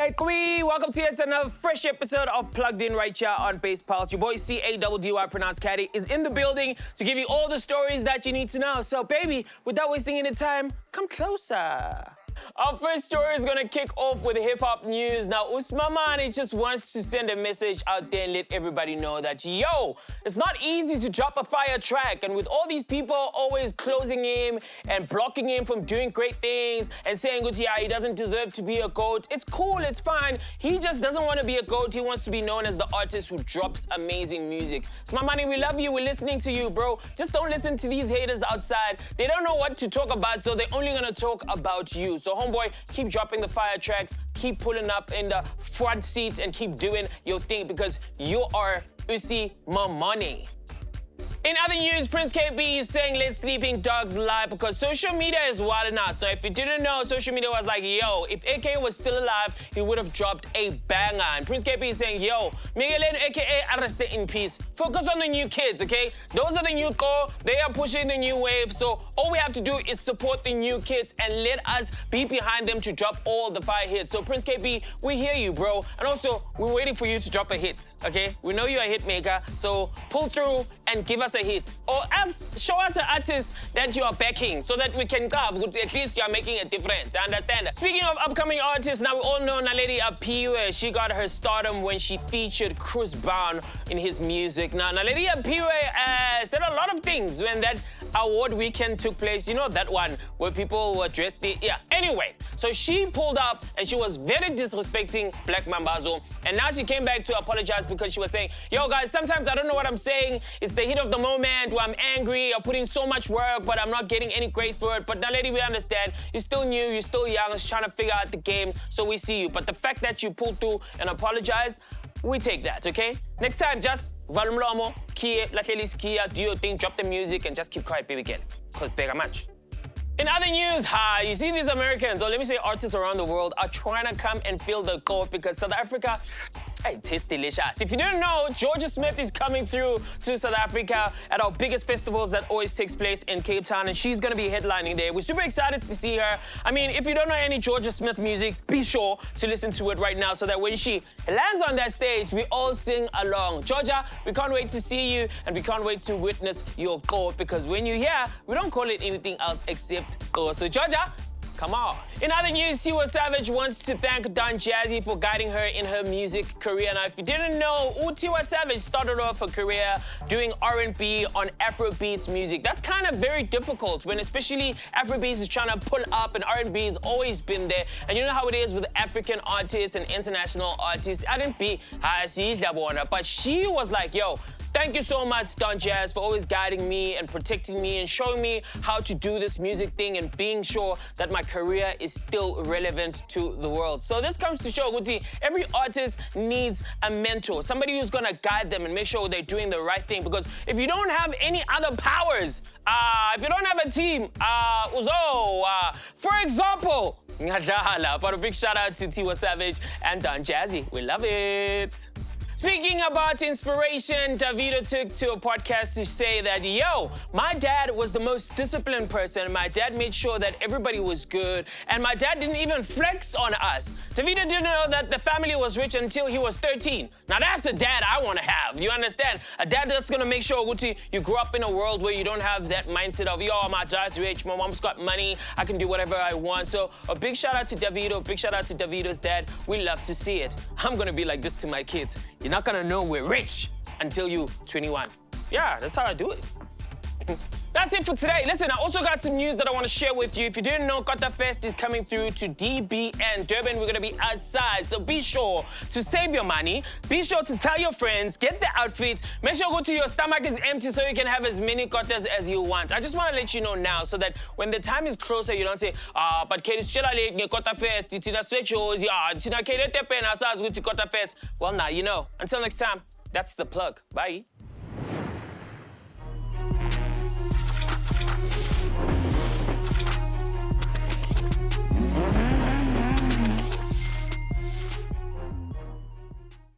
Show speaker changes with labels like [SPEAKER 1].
[SPEAKER 1] right, Kaybee, welcome to yet another fresh episode of Plugged In right here on Base Pulse. Your boy C-A-D-D-Y, pronounced Caddy, is in the building to give you all the stories that you need to know. So, baby, without wasting any time, come closer. Our first story is gonna kick off with hip-hop news. Now, Usimamane just wants to send a message out there and let everybody know that, yo, it's not easy to drop a fire track. And with all these people always closing him and blocking him from doing great things and saying, yeah, he doesn't deserve to be a GOAT, it's cool, it's fine. He just doesn't want to be a GOAT. He wants to be known as the artist who drops amazing music. Usimamane, we love you. We're listening to you, bro. Just don't listen to these haters outside. They don't know what to talk about, so they're only gonna talk about you. So, homeboy, keep dropping the fire tracks, keep pulling up in the front seats, and keep doing your thing because you are Usimamane. In other news, Prince Kaybee is saying let sleeping dogs lie because social media is wild enough. So if you didn't know, social media was like, yo, if AK was still alive, he would have dropped a banger. And Prince Kaybee is saying, yo, Miguelin AKA arrested in peace. Focus on the new kids, okay? Those are the new core. They are pushing the new wave. So all we have to do is support the new kids and let us be behind them to drop all the fire hits. So Prince Kaybee, we hear you, bro. And also, we're waiting for you to drop a hit, okay? We know you're a hit maker. So pull through and give us a hit. Or else show us an artist that you are backing so that we can cover. At least you are making a difference. I understand. Speaking of upcoming artists, now we all know Naledi Aphiwe. She got her stardom when she featured Chris Brown in his music. Now, Naledi Aphiwe said a lot of things when that award weekend took place. You know that one where people were dressed Anyway, so she pulled up and she was very disrespecting Black Mambazo. And now she came back to apologize because she was saying, yo guys, sometimes I don't know what I'm saying. It's the heat of the moment where I'm angry, I'm putting so much work, but I'm not getting any grace for it. But Naledi, we understand. You're still new, you're still young, just trying to figure out the game, so we see you. But the fact that you pulled through and apologized, we take that, okay? Next time, just valumlomo, kia, lakelis kia, do your thing, drop the music, and just keep quiet, baby girl. Cause bigger much. In other news, you see these Americans, or let me say artists around the world, are trying to come and fill the court because South Africa, it tastes delicious. If you didn't know, Jorja Smith is coming through to South Africa at our biggest festivals that always takes place in Cape Town, and she's gonna be headlining there. We're super excited to see her. I mean, if you don't know any Jorja Smith music, be sure to listen to it right now so that when she lands on that stage, we all sing along. Jorja, we can't wait to see you, and we can't wait to witness your court because when you're here, we don't call it anything else except court. So Jorja, come on. In other news, Tiwa Savage wants to thank Don Jazzy for guiding her in her music career. Now, if you didn't know, Tiwa Savage started off her career doing R&B on Afrobeats music. That's kind of very difficult when especially Afrobeats is trying to pull up and R&B has always been there. And you know how it is with African artists and international artists. R&B, but she was like, yo, thank you so much, Don Jazz, for always guiding me and protecting me and showing me how to do this music thing and being sure that my career is still relevant to the world. So this comes to show, Guti, every artist needs a mentor, somebody who's gonna guide them and make sure they're doing the right thing. Because if you don't have any other powers, if you don't have a team, for example, but a big shout out to Tiwa Savage and Don Jazzy. We love it. Speaking about inspiration, Davido took to a podcast to say that, yo, my dad was the most disciplined person. My dad made sure that everybody was good, and my dad didn't even flex on us. Davido didn't know that the family was rich until he was 13. Now that's a dad I want to have, you understand? A dad that's going to make sure, Guti, you grow up in a world where you don't have that mindset of, yo, my dad's rich, my mom's got money, I can do whatever I want. So a big shout out to Davido, big shout out to Davido's dad. We love to see it. I'm going to be like this to my kids. You're not gonna know we're rich until you're 21. Yeah, that's how I do it. That's it for today. Listen, I also got some news that I want to share with you. If you didn't know, Kota Fest is coming through to DBN, Durban. We're going to be outside, so be sure to save your money. Be sure to tell your friends, get the outfits. Make sure your stomach is empty so you can have as many kotas as you want. I just want to let you know now so that when the time is closer, you don't say, but Kate is late, Kota Fest, it's in a stretch, Kota Fest. Well, now you know. Until next time, that's the plug. Bye.